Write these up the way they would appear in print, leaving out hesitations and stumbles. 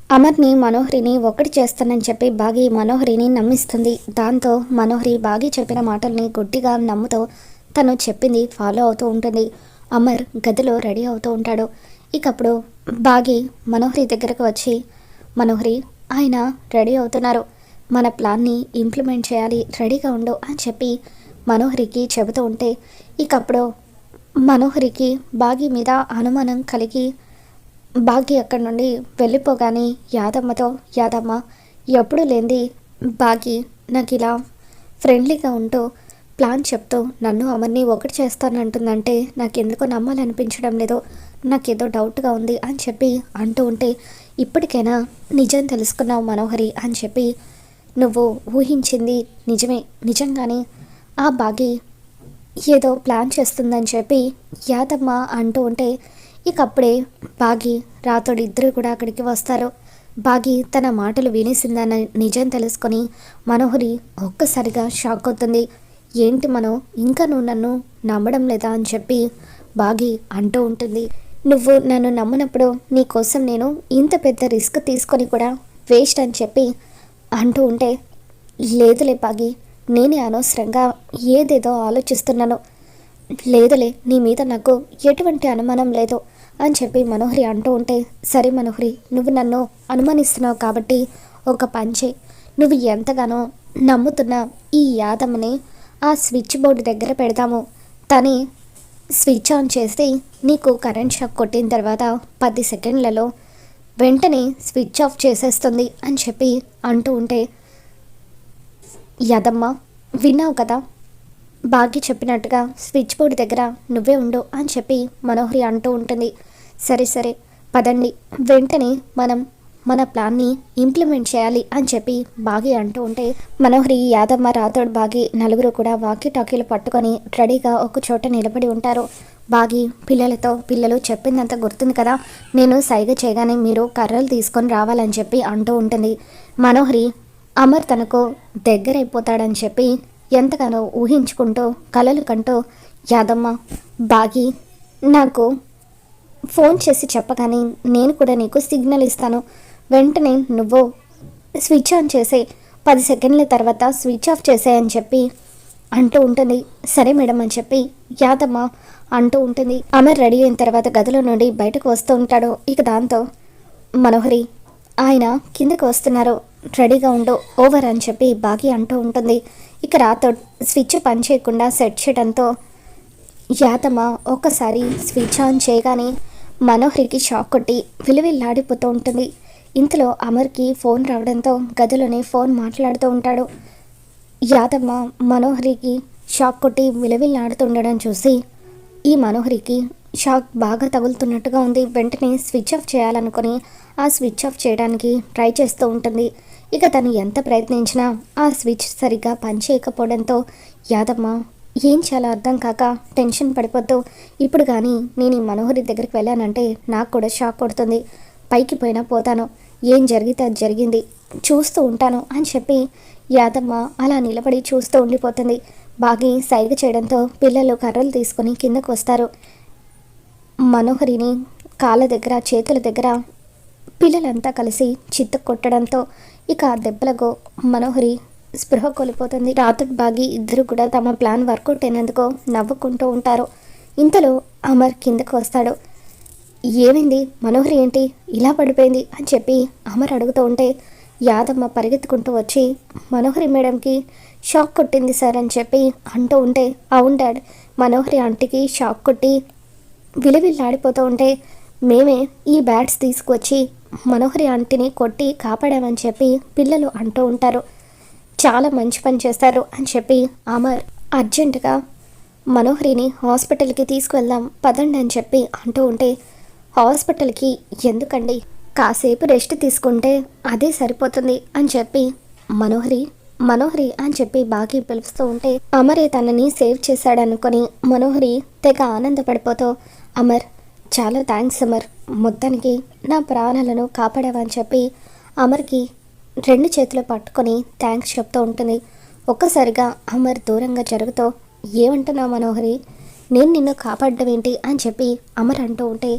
అమర్ని మనోహరిని ఒకటి చేస్తానని చెప్పి బాగి మనోహరిని నమ్మిస్తుంది. దాంతో మనోహరి బాగి చెప్పిన మాటల్ని గుడ్డిగా నమ్ముతూ తను చెప్పింది ఫాలో అవుతూ ఉంటుంది. అమర్ గదిలో రెడీ అవుతూ ఉంటాడు. ఇకప్పుడు బాగి మనోహరి దగ్గరకు వచ్చి, మనోహరి, ఆయన రెడీ అవుతున్నారు, మన ప్లాన్ని ఇంప్లిమెంట్ చేయాలి, రెడీగా ఉండు అని చెప్పి మనోహరికి చెబుతూ ఉంటే, ఇకప్పుడు మనోహరికి బాగి మీద అనుమానం కలిగి బాగి అక్కడి నుండి వెళ్ళిపోగానే యాదమ్మతో, యాదమ్మ, ఎప్పుడు లేంది బాగి నాకు ఇలా ఫ్రెండ్లీగా ఉంటూ ప్లాన్ చెప్తూ నన్ను అమర్ని ఒకటి చేస్తానంటుందంటే నాకెందుకో నమ్మాలనిపించడం లేదు, నాకేదో డౌట్గా ఉంది అని చెప్పి అంటూ ఉంటే, ఇప్పటికైనా నిజం తెలుసుకున్నావు మనోహరి అని చెప్పి, నువ్వు ఊహించింది నిజమే, నిజంగానే ఆ బాగి ఏదో ప్లాన్ చేస్తుందని చెప్పి యాదమ్మ అంటూ ఉంటే, ఇకప్పుడే బాగి రాతోడు ఇద్దరు కూడా అక్కడికి వస్తారు. బాగి తన మాటలు వినేసిందన్న నిజం తెలుసుకొని మనోహరి ఒక్కసారిగా షాక్ అవుతుంది. ఏంటి మనో, ఇంకా నువ్వు నన్ను నమ్మడం లేదా అని చెప్పి బాగి అంటూ ఉంటుంది. నువ్వు నన్ను నమ్మనప్పుడు నీకోసం నేను ఇంత పెద్ద రిస్క్ తీసుకొని కూడా వేస్ట్ అని చెప్పి అంటూ ఉంటే, లేదులే బాగి, నేనే అనవసరంగా ఏదేదో ఆలోచిస్తున్నాను, లేదులే నీ మీద నాకు ఎటువంటి అనుమానం లేదు అని చెప్పి మనోహరి అంటూ ఉంటే, సరే మనోహరి, నువ్వు నన్ను అనుమానిస్తున్నావు కాబట్టి ఒక పని చేయి, నువ్వు ఎంతగానో నమ్ముతున్న ఈ యాదమ్మని ఆ స్విచ్ బోర్డు దగ్గర పెడతాము, తని స్విచ్ ఆన్ చేసి నీకు కరెంట్ షాక్ కొట్టిన తర్వాత 10 సెకండ్లలో వెంటనే స్విచ్ ఆఫ్ చేసేస్తుంది అని చెప్పి అంటూ ఉంటే, యాదమ్మ విన్నావు కదా, బాగి చెప్పినట్టుగా స్విచ్ బోర్డు దగ్గర నువ్వే ఉండు అని చెప్పి మనోహరి అంటూ ఉంటుంది. సరే సరే పదండి, వెంటనే మనం మన ప్లాన్ని ఇంప్లిమెంట్ చేయాలి అని చెప్పి బాగి అంటూ ఉంటే, మనోహరి, యాదమ్మ, రాథోడ్, బాగి నలుగురు కూడా వాకీ టాకీలు పట్టుకొని రెడీగా ఒక చోట నిలబడి ఉంటారు. బాగి పిల్లలతో, పిల్లలు చెప్పిందంతా గుర్తుంది కదా, నేను సైగ చేయగానే మీరు కర్రలు తీసుకొని రావాలని చెప్పి అంటూ ఉంటుంది. మనోహరి అమర్ తనకు దగ్గరైపోతాడని చెప్పి ఎంతగానో ఊహించుకుంటూ కలలు కంటూ, యాదమ్మ, బాగి నాకు ఫోన్ చేసి చెప్పగానే నేను కూడా నీకు సిగ్నల్ ఇస్తాను, వెంటనే నువ్వు స్విచ్ ఆన్ చేసే, 10 సెకండ్ల తర్వాత స్విచ్ ఆఫ్ చేసేయని చెప్పి అంటూ ఉంటుంది. సరే మేడం అని చెప్పి యాదమ్మ అంటూ ఉంటుంది. అమర్ రెడీ అయిన తర్వాత గదిలో నుండి బయటకు వస్తూ ఉంటాడు. ఇక దాంతో మనోహరి, ఆయన కిందకు వస్తున్నారు, రెడీగా ఉండు, ఓవర్ అని చెప్పి బాగి అంటూ ఉంటుంది. ఇక రాతో స్విచ్ పని చేయకుండా సెట్ చేయడంతో యాదమ్మ ఒక్కసారి స్విచ్ ఆన్ చేయగానే మనోహరికి షాక్ కొట్టి విలువిల్లాడిపోతూ ఉంటుంది. ఇంతలో అమర్కి ఫోన్ రావడంతో గదిలోనే ఫోన్ మాట్లాడుతూ ఉంటాడు. యాదమ్మ మనోహరికి షాక్ కొట్టి విలువిల్లాడుతుండడం చూసి ఈ మనోహరికి షాక్ బాగా తగులుతున్నట్టుగా ఉంది. వెంటనే స్విచ్ ఆఫ్ చేయాలనుకొని ఆ స్విచ్ ఆఫ్ చేయడానికి ట్రై చేస్తూ ఉంటుంది. ఇక తను ఎంత ప్రయత్నించినా ఆ స్విచ్ సరిగ్గా పనిచేయకపోవడంతో యాదమ్మ ఏం చాలా అర్థం కాక టెన్షన్ పడిపోతూ, ఇప్పుడు కానీ నేను ఈ మనోహరి దగ్గరికి వెళ్ళానంటే నాకు కూడా షాక్ కొడుతుంది, పైకి పోయినా పోతాను, ఏం జరిగితే అది జరిగింది, చూస్తూ ఉంటాను అని చెప్పి యాదమ్మ అలా నిలబడి చూస్తూ ఉండిపోతుంది. బాగి సైగ చేయడంతో పిల్లలు కర్రలు తీసుకొని కిందకు వస్తారు. మనోహరిని కాళ్ళ దగ్గర, చేతుల దగ్గర పిల్లలంతా కలిసి చిత్త కొట్టడంతో ఇక ఆ దెబ్బలకు మనోహరి స్పృహ కోల్పోతుంది. రాతోడ్, బాగి ఇద్దరు కూడా తమ ప్లాన్ వర్కౌట్ అయినందుకు నవ్వుకుంటూ ఉంటారు. ఇంతలో అమర్ కిందకు వస్తాడు. ఏమైంది మనోహరి, ఏంటి ఇలా పడిపోయింది అని చెప్పి అమర్ అడుగుతూ ఉంటే, యాదమ్మ పరిగెత్తుకుంటూ వచ్చి మనోహరి మేడంకి షాక్ కొట్టింది సార్ అని చెప్పి అంటూ ఉంటే, అవును డాడ్, మనోహరి ఆంటీకి షాక్ కొట్టి విలువిల్లాడిపోతూ ఉంటే మేమే ఈ బ్యాట్స్ తీసుకొచ్చి మనోహరి ఆంటీని కొట్టి కాపాడామని చెప్పి పిల్లలు అంటూ ఉంటారు. చాలా మంచి పని చేస్తారు అని చెప్పి అమర్ అర్జెంటుగా మనోహరిని హాస్పిటల్కి తీసుకువెళ్దాం పదండి అని చెప్పి అంటూ ఉంటే, హాస్పిటల్కి ఎందుకండి, కాసేపు రెస్ట్ తీసుకుంటే అదే సరిపోతుంది అని చెప్పి మనోహరి మనోహరి అని చెప్పి బాగి పిలుస్తూ ఉంటే, అమరే తనని సేవ్ చేశాడనుకొని మనోహరి తెగ ఆనందపడిపోతూ, అమర్ చాలా థ్యాంక్స్ అమర్, మొత్తానికి నా ప్రాణాలను కాపాడావని చెప్పి అమర్కి 2 చేతులు పట్టుకొని థ్యాంక్స్ చెప్తూ ఉంటుంది. ఒక్కసారిగా అమర్ దూరంగా జరుగుతూ, ఏమంటున్నావు మనోహరి, నేను నిన్ను కాపాడడం ఏంటి అని చెప్పి అమర్ అంటూ ఉంటే,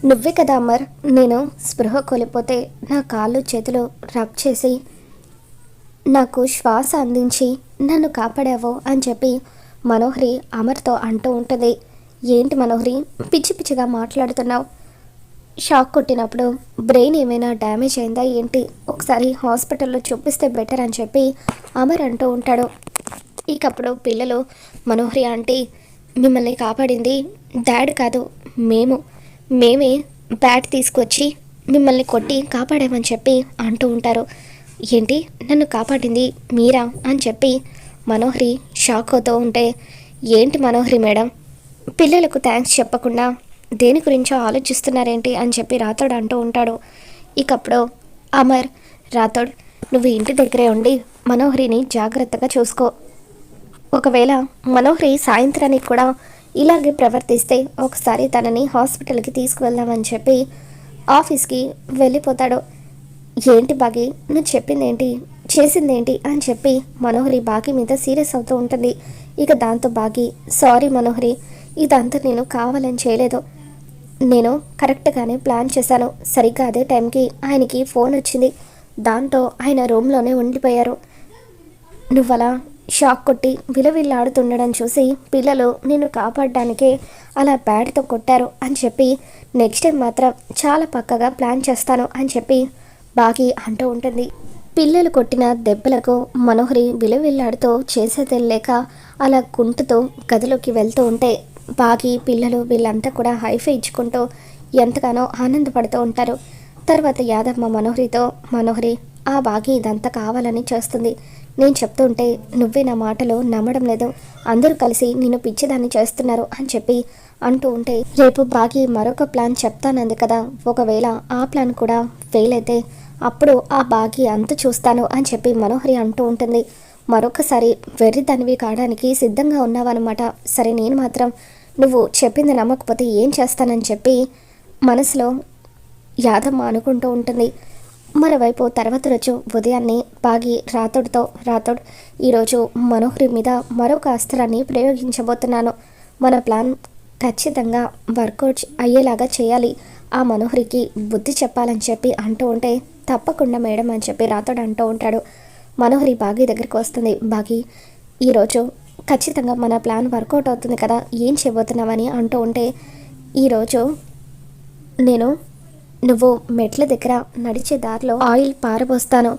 నువ్వే కదా అమర్, నేను స్పృహ కోల్పోతే నా కాళ్ళు చేతులు రబ్ చేసి నాకు శ్వాస అందించి నన్ను కాపాడావు అని చెప్పి మనోహరి అమర్తో అంటూ ఉంటుంది. ఏంటి మనోహరి, పిచ్చి పిచ్చిగా మాట్లాడుతున్నావు? షాక్ కొట్టినప్పుడు బ్రెయిన్ ఏమైనా డ్యామేజ్ అయిందా ఏంటి? ఒకసారి హాస్పిటల్లో చూపిస్తే బెటర్ అని చెప్పి అమర్ అంటూ ఉంటాడు. ఇకప్పుడు పిల్లలు, మనోహరి ఆంటీ, మిమ్మల్ని కాపాడింది డాడ్ కాదు, మేమే బ్యాట్ తీసుకొచ్చి మిమ్మల్ని కొట్టి కాపాడామని చెప్పి అంటూ ఉంటారు. ఏంటి, నన్ను కాపాడింది మీరా అని చెప్పి మనోహరి షాక్ అవుతూ ఉంటే, ఏంటి మనోహరి మేడం, పిల్లలకు థ్యాంక్స్ చెప్పకుండా దేని గురించో ఆలోచిస్తున్నారేంటి అని చెప్పి రాథోడ్ అంటూ ఉంటాడు. ఇకప్పుడు అమర్, రాథోడ్, నువ్వు ఇంటి దగ్గరే ఉండి మనోహరిని జాగ్రత్తగా చూసుకో. ఒకవేళ మనోహరి సాయంత్రానికి కూడా ఇలాగే ప్రవర్తిస్తే ఒకసారి తనని హాస్పిటల్కి తీసుకువెళ్దామని చెప్పి ఆఫీస్కి వెళ్ళిపోతాడు. ఏంటి బాగి, నువ్వు చెప్పిందేంటి, చేసిందేంటి అని చెప్పి మనోహరి బాగి మీద సీరియస్ అవుతూ ఉంటుంది. ఇక దాంతో బాగి, సారీ మనోహరి, ఇదంతా నేను కావాలని చేయలేదు, నేను కరెక్ట్గానే ప్లాన్ చేశాను. సరిగ్గా అదే టైంకి ఆయనకి ఫోన్ వచ్చింది, దాంతో ఆయన రూమ్లోనే ఉండిపోయారు. నువ్వలా షాక్ కొట్టి విలవిల్లాడుతుండడం చూసి పిల్లలు నిన్ను కాపాడడానికే అలా బ్యాట్తో కొట్టారు అని చెప్పి నెక్స్ట్ టైం మాత్రం చాలా పక్కగా ప్లాన్ చేస్తాను అని చెప్పి బాగి అంటూ ఉంటుంది. పిల్లలు కొట్టిన దెబ్బలకు మనోహరి విలవిల్లాడుతూ చేసేది లేక అలా కుంటుతూ గదిలోకి వెళ్తూ ఉంటే బాగి, పిల్లలు వీళ్ళంతా కూడా హైఫై ఇచ్చుకుంటూ ఎంతగానో ఆనందపడుతూ ఉంటారు. తర్వాత యాదమ్మ మనోహరితో, మనోహరి, ఆ బాగి ఇదంతా కావాలని చేస్తుంది, నేను చెప్తుంటే నువ్వే నా మాటలు నమ్మడం లేదు, అందరూ కలిసి నిన్ను పిచ్చిదాన్ని చేస్తున్నారు అని చెప్పి అంటూ ఉంటే, రేపు బాగి మరొక ప్లాన్ చెప్తానంది కదా, ఒకవేళ ఆ ప్లాన్ కూడా ఫెయిల్ అయితే అప్పుడు ఆ బాగి అంత చూస్తాను అని చెప్పి మనోహరి అంటూ ఉంటుంది. మరొకసారి వెర్రి దానివి కావడానికి సిద్ధంగా ఉన్నావన్నమాట. సరే, నేను మాత్రం నువ్వు చెప్పింది నమ్మకపోతే ఏం చేస్తానని చెప్పి మనసులో యాదమ్మ అనుకుంటూ ఉంటుంది. మరోవైపు తర్వాత రోజు ఉదయాన్నే బాగి రాథోడ్తో, రాథోడ్, ఈరోజు మనోహరి మీద మరొక అస్త్రాన్ని ప్రయోగించబోతున్నాను, మన ప్లాన్ ఖచ్చితంగా వర్కౌట్ అయ్యేలాగా చేయాలి, ఆ మనోహరికి బుద్ధి చెప్పాలని చెప్పి అంటూ ఉంటే, తప్పకుండా మేడం అని చెప్పి రాథోడ్ అంటూ ఉంటాడు. మనోహరి బాగి దగ్గరికి వస్తుంది. బాగి, ఈరోజు ఖచ్చితంగా మన ప్లాన్ వర్కౌట్ అవుతుంది కదా, ఏం చేయబోతున్నామని అంటూ ఉంటే, ఈరోజు నువ్వు మెట్ల దగ్గర నడిచే దారిలో ఆయిల్ పారబోస్తాను,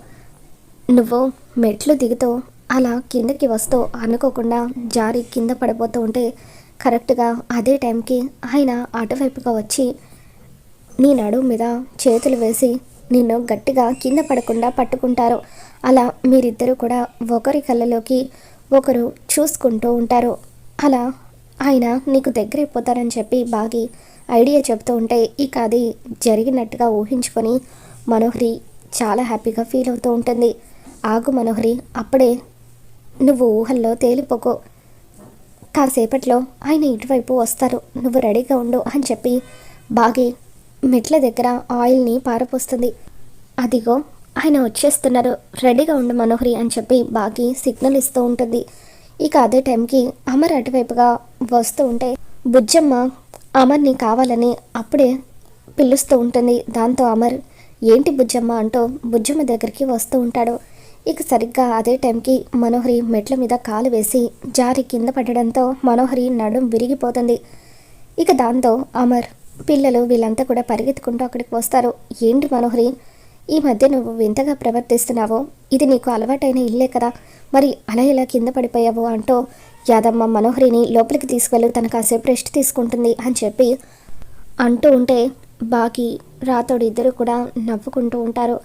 నువ్వు మెట్లు దిగుతూ అలా కిందకి వస్తూ అనుకోకుండా జారి కింద పడిపోతూ ఉంటే కరెక్ట్గా అదే టైంకి ఆయన అటువైపుగా వచ్చి నీ నడుము మీద చేతులు వేసి నిన్ను గట్టిగా కింద పడకుండా పట్టుకుంటారు. అలా మీరిద్దరూ కూడా ఒకరి కళ్ళలోకి ఒకరు చూసుకుంటూ ఉంటారు. అలా ఆయన నీకు దగ్గరైపోతారని చెప్పి బాగి ఐడియా చెప్తూ ఉంటే, ఇక అది జరిగినట్టుగా ఊహించుకొని మనోహరి చాలా హ్యాపీగా ఫీల్ అవుతూ ఉంటుంది. ఆగు మనోహరి, అప్పుడే నువ్వు ఊహల్లో తేలిపోకో, కాసేపట్లో ఆయన ఇటువైపు వస్తారు, నువ్వు రెడీగా ఉండు అని చెప్పి బాగి మెట్ల దగ్గర ఆయిల్ని పారపోస్తుంది. అదిగో ఆయన వచ్చేస్తున్నారు, రెడీగా ఉండు మనోహరి అని చెప్పి బాగి సిగ్నల్ ఇస్తూ ఉంటుంది. ఇక అదే టైంకి అమర్ అటువైపుగా వస్తూ ఉంటే బుజ్జమ్మ అమర్ని కావాలని అప్పుడే పిలుస్తూ ఉంటుంది. దాంతో అమర్, ఏంటి బుజ్జమ్మ అంటూ బుజ్జమ్మ దగ్గరికి వస్తూ ఉంటాడు. ఇక సరిగ్గా అదే టైంకి మనోహరి మెట్ల మీద కాలు వేసి జారి కింద పడడంతో మనోహరి నడుం విరిగిపోతుంది. ఇక దాంతో అమర్, పిల్లలు వీళ్ళంతా కూడా పరిగెత్తుకుంటూ అక్కడికి వస్తారు. ఏంటి మనోహరి, ఈ మధ్య నువ్వు వింతగా ప్రవర్తిస్తున్నావో, ఇది నీకు అలవాటైన ఇల్లే కదా, మరి అలా ఇలా కింద పడిపోయావు అంటూ యాదమ్మ మనోహరిని లోపలికి తీసుకెళ్ళి తన కాసేపు రెస్ట్ తీసుకుంటుంది అని చెప్పి అంటూ ఉంటే బాగి, రాథోడ్ ఇద్దరు కూడా నవ్వుకుంటూ ఉంటారు.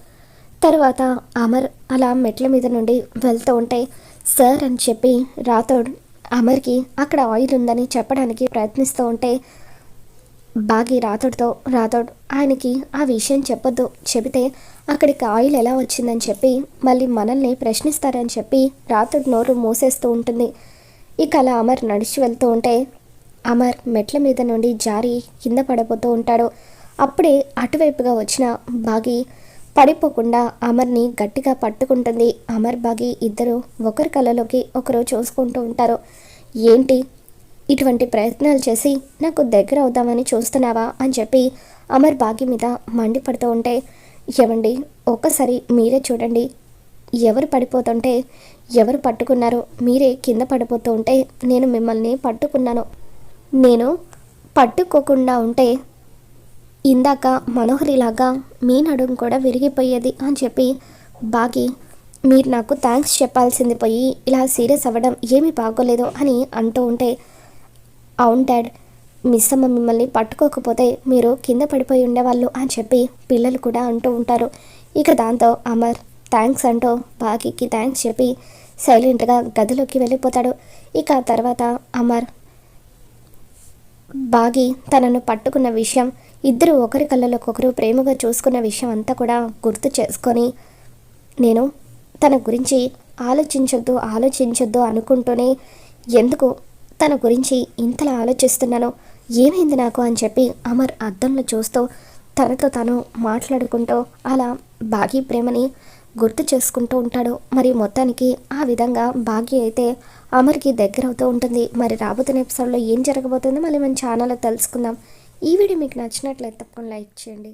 తర్వాత అమర్ అలా మెట్ల మీద నుండి వెళ్తూ ఉంటే, సార్ అని చెప్పి రాథోడ్ అమర్కి అక్కడ ఆయిల్ ఉందని చెప్పడానికి ప్రయత్నిస్తూ ఉంటే బాగి రాథోడ్తో, రాథోడ్, ఆయనకి ఆ విషయం చెప్పొద్దు, చెబితే అక్కడికి ఆయిల్ ఎలా వచ్చిందని చెప్పి మళ్ళీ మనల్ని ప్రశ్నిస్తారని చెప్పి రాథోడ్ నోరు మూసేస్తూ ఉంటుంది. ఇక అలా అమర్ నడిచి వెళ్తూ ఉంటే అమర్ మెట్ల మీద నుండి జారి కింద పడిపోతూ ఉంటాడు. అప్పుడే అటువైపుగా వచ్చిన బాగి పడిపోకుండా అమర్ని గట్టిగా పట్టుకుంటుంది. అమర్ బాగి ఇద్దరు ఒకరి కళ్ళలోకి ఒకరు చూసుకుంటూ ఉంటారు. ఏంటి, ఇటువంటి ప్రయత్నాలు చేసి నాకు దగ్గర అవుదామని చూస్తున్నావా అని చెప్పి అమర్ బాగి మీద మండిపడుతూ ఉంటే, ఏవండి ఒక్కసారి మీరే చూడండి, ఎవరు పడిపోతుంటే ఎవరు పట్టుకున్నారో, మీరే కింద పడిపోతూ ఉంటే నేను మిమ్మల్ని పట్టుకున్నాను. నేను పట్టుకోకుండా ఉంటే ఇందాక మనోహరిలాగా మీ నడుము కూడా విరిగిపోయేది అని చెప్పి బాగి మీరు నాకు థ్యాంక్స్ చెప్పాల్సింది పోయి ఇలా సీరియస్ అవ్వడం ఏమీ బాగోలేదు అని అంటూ ఉంటే, అవును డాడ్, మిస్ అమ్మ మిమ్మల్ని పట్టుకోకపోతే మీరు కింద పడిపోయి ఉండేవాళ్ళు అని చెప్పి పిల్లలు కూడా అంటూ ఉంటారు. ఇక దాంతో అమర్ థ్యాంక్స్ అంటూ బాగీకి థ్యాంక్స్ చెప్పి సైలెంట్గా గదిలోకి వెళ్ళిపోతాడు. ఇక తర్వాత అమర్ బాగి తనను పట్టుకున్న విషయం, ఇద్దరు ఒకరి కళ్ళలోకొకరు ప్రేమగా చూసుకున్న విషయం అంతా కూడా గుర్తు చేసుకొని, నేను తన గురించి ఆలోచించొద్దు అనుకుంటూనే ఎందుకు తన గురించి ఇంతలా ఆలోచిస్తున్నాను, ఏమైంది నాకు అని చెప్పి అమర్ అద్దంలో చూస్తూ తనతో తాను మాట్లాడుకుంటూ అలా బాగి ప్రేమని గుర్తు చేసుకుంటూ ఉంటాడు. మరి మొత్తానికి ఆ విధంగా భాగ్య అయితే అమర్కి దగ్గర అవుతూ ఉంటుంది. మరి రాబోతున్న ఎపిసోడ్లో ఏం జరగబోతుందో మళ్ళీ మన ఛానల్లో తెలుసుకుందాం. ఈ వీడియో మీకు నచ్చినట్లయితే తప్పకుండా లైక్ చేయండి.